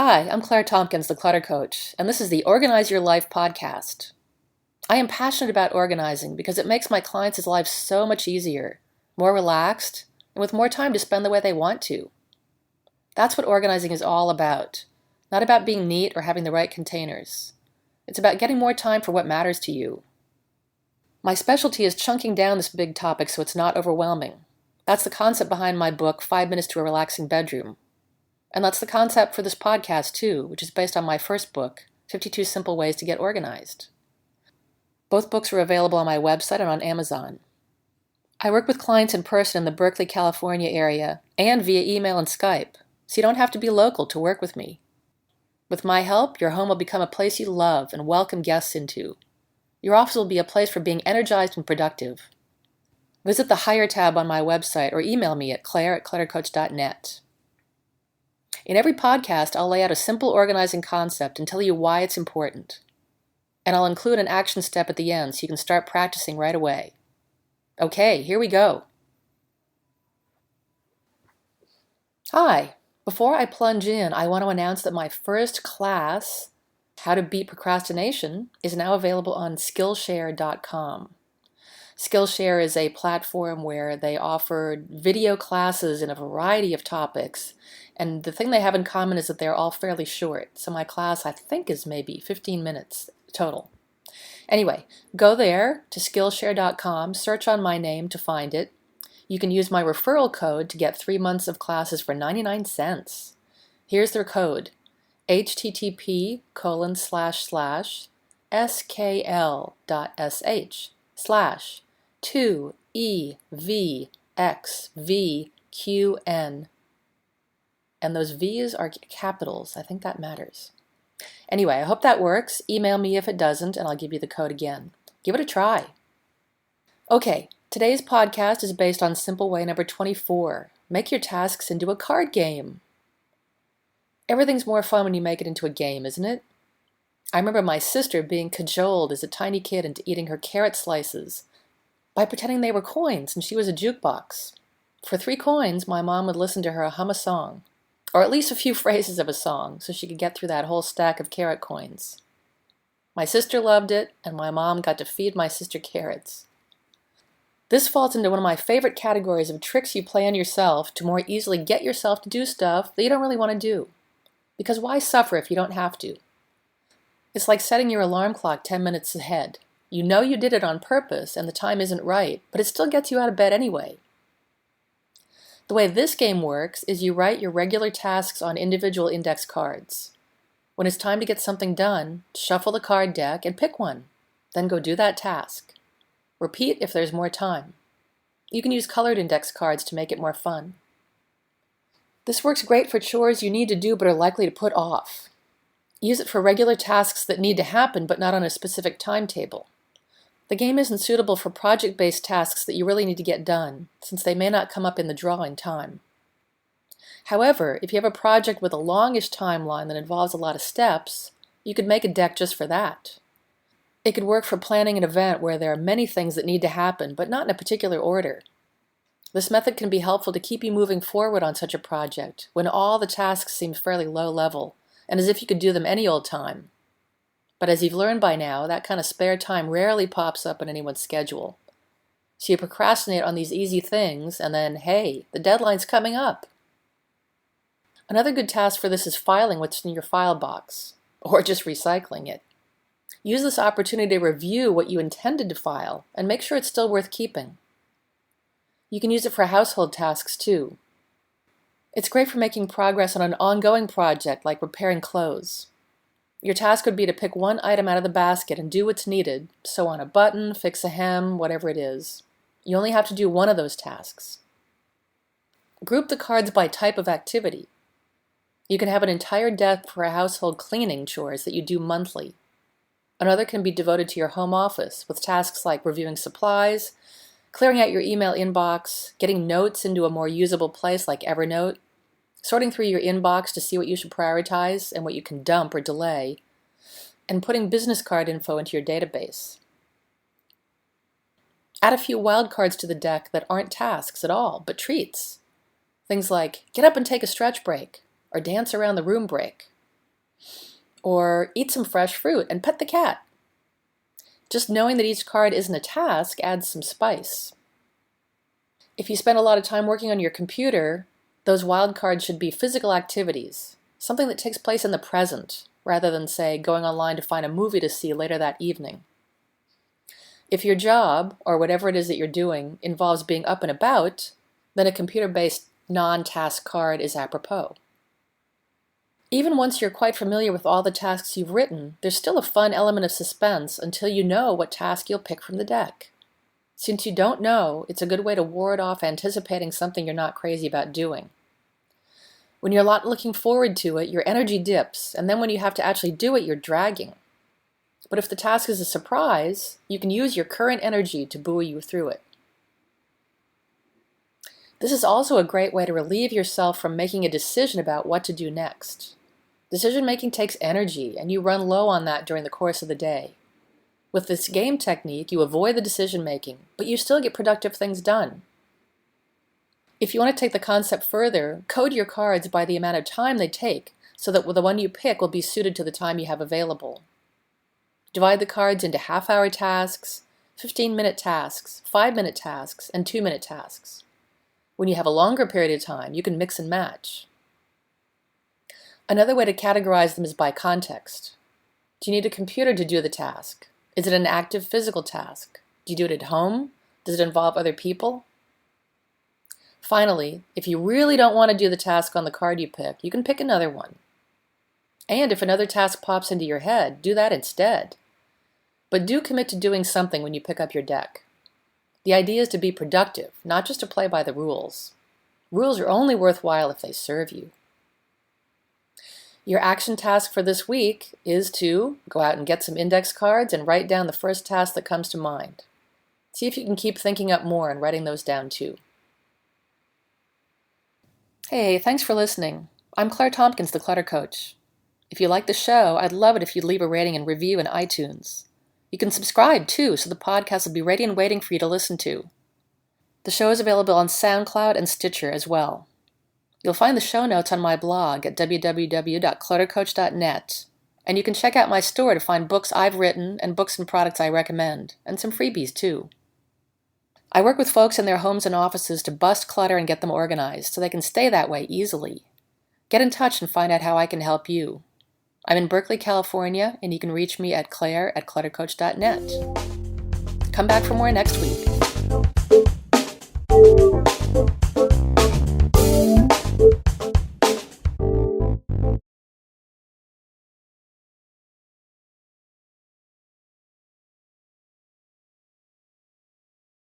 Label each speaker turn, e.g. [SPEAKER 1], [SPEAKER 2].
[SPEAKER 1] Hi, I'm Claire Tompkins, the Clutter Coach, and this is the Organize Your Life podcast. I am passionate about organizing because it makes my clients' lives so much easier, more relaxed, and with more time to spend the way they want to. That's what organizing is all about, not about being neat or having the right containers. It's about getting more time for what matters to you. My specialty is chunking down this big topic so it's not overwhelming. That's the concept behind my book, 5 Minutes to a Relaxing Bedroom. And that's the concept for this podcast, too, which is based on my first book, 52 Simple Ways to Get Organized. Both books are available on my website and on Amazon. I work with clients in person in the Berkeley, California area and via email and Skype, so you don't have to be local to work with me. With my help, your home will become a place you love and welcome guests into. Your office will be a place for being energized and productive. Visit the Hire tab on my website or email me at claire@cluttercoach.net. In every podcast, I'll lay out a simple organizing concept and tell you why it's important. And I'll include an action step at the end so you can start practicing right away. Okay, here we go. Hi, before I plunge in, I want to announce that my first class, How to Beat Procrastination, is now available on Skillshare.com. Skillshare is a platform where they offer video classes in a variety of topics, and the thing they have in common is that they're all fairly short. So my class, I think, is maybe 15 minutes total. Anyway, go there to Skillshare.com, search on my name to find it. You can use my referral code to get 3 months of classes for 99 cents. Here's their code, http://skl.sh/2EVXVQN. And those V's are capitals. I think that matters. Anyway, I hope that works. Email me if it doesn't, and I'll give you the code again. Give it a try. Okay, today's podcast is based on simple way number 24. Make your tasks into a card game. Everything's more fun when you make it into a game, isn't it? I remember my sister being cajoled as a tiny kid into eating her carrot slices by pretending they were coins and she was a jukebox. For 3 coins, my mom would listen to her hum a song, or at least a few phrases of a song, so she could get through that whole stack of carrot coins. My sister loved it, and my mom got to feed my sister carrots. This falls into one of my favorite categories of tricks you play on yourself to more easily get yourself to do stuff that you don't really want to do. Because why suffer if you don't have to? It's like setting your alarm clock 10 minutes ahead. You know you did it on purpose and the time isn't right, but it still gets you out of bed anyway. The way this game works is you write your regular tasks on individual index cards. When it's time to get something done, shuffle the card deck and pick one. Then go do that task. Repeat if there's more time. You can use colored index cards to make it more fun. This works great for chores you need to do but are likely to put off. Use it for regular tasks that need to happen but not on a specific timetable. The game isn't suitable for project-based tasks that you really need to get done, since they may not come up in the draw in time. However, if you have a project with a longish timeline that involves a lot of steps, you could make a deck just for that. It could work for planning an event where there are many things that need to happen, but not in a particular order. This method can be helpful to keep you moving forward on such a project, when all the tasks seem fairly low level, and as if you could do them any old time. But as you've learned by now, that kind of spare time rarely pops up in anyone's schedule. So you procrastinate on these easy things, and then, hey, the deadline's coming up. Another good task for this is filing what's in your file box, or just recycling it. Use this opportunity to review what you intended to file, and make sure it's still worth keeping. You can use it for household tasks, too. It's great for making progress on an ongoing project like repairing clothes. Your task would be to pick one item out of the basket and do what's needed, sew on a button, fix a hem, whatever it is. You only have to do one of those tasks. Group the cards by type of activity. You can have an entire deck for household cleaning chores that you do monthly. Another can be devoted to your home office with tasks like reviewing supplies, clearing out your email inbox, getting notes into a more usable place like Evernote, sorting through your inbox to see what you should prioritize and what you can dump or delay, and putting business card info into your database. Add a few wildcards to the deck that aren't tasks at all, but treats. Things like get up and take a stretch break, or dance around the room break. Or eat some fresh fruit and pet the cat. Just knowing that each card isn't a task adds some spice. If you spend a lot of time working on your computer, those wild cards should be physical activities, something that takes place in the present, rather than, say, going online to find a movie to see later that evening. If your job, or whatever it is that you're doing, involves being up and about, then a computer-based non-task card is apropos. Even once you're quite familiar with all the tasks you've written, there's still a fun element of suspense until you know what task you'll pick from the deck. Since you don't know, it's a good way to ward off anticipating something you're not crazy about doing. When you're not looking forward to it, your energy dips, and then when you have to actually do it, you're dragging. But if the task is a surprise, you can use your current energy to buoy you through it. This is also a great way to relieve yourself from making a decision about what to do next. Decision-making takes energy, and you run low on that during the course of the day. With this game technique, you avoid the decision-making, but you still get productive things done. If you want to take the concept further, code your cards by the amount of time they take, so that the one you pick will be suited to the time you have available. Divide the cards into half-hour tasks, 15-minute tasks, 5-minute tasks, and 2-minute tasks. When you have a longer period of time, you can mix and match. Another way to categorize them is by context. Do you need a computer to do the task? Is it an active physical task? Do you do it at home? Does it involve other people? Finally, if you really don't want to do the task on the card you pick, you can pick another one. And if another task pops into your head, do that instead. But do commit to doing something when you pick up your deck. The idea is to be productive, not just to play by the rules. Rules are only worthwhile if they serve you. Your action task for this week is to go out and get some index cards and write down the first task that comes to mind. See if you can keep thinking up more and writing those down too. Hey, thanks for listening. I'm Claire Tompkins, the Clutter Coach. If you like the show, I'd love it if you'd leave a rating and review in iTunes. You can subscribe too, so the podcast will be ready and waiting for you to listen to. The show is available on SoundCloud and Stitcher as well. You'll find the show notes on my blog at www.cluttercoach.net, and you can check out my store to find books I've written and books and products I recommend, and some freebies too. I work with folks in their homes and offices to bust clutter and get them organized so they can stay that way easily. Get in touch and find out how I can help you. I'm in Berkeley, California, and you can reach me at claire@cluttercoach.net. Come back for more next week.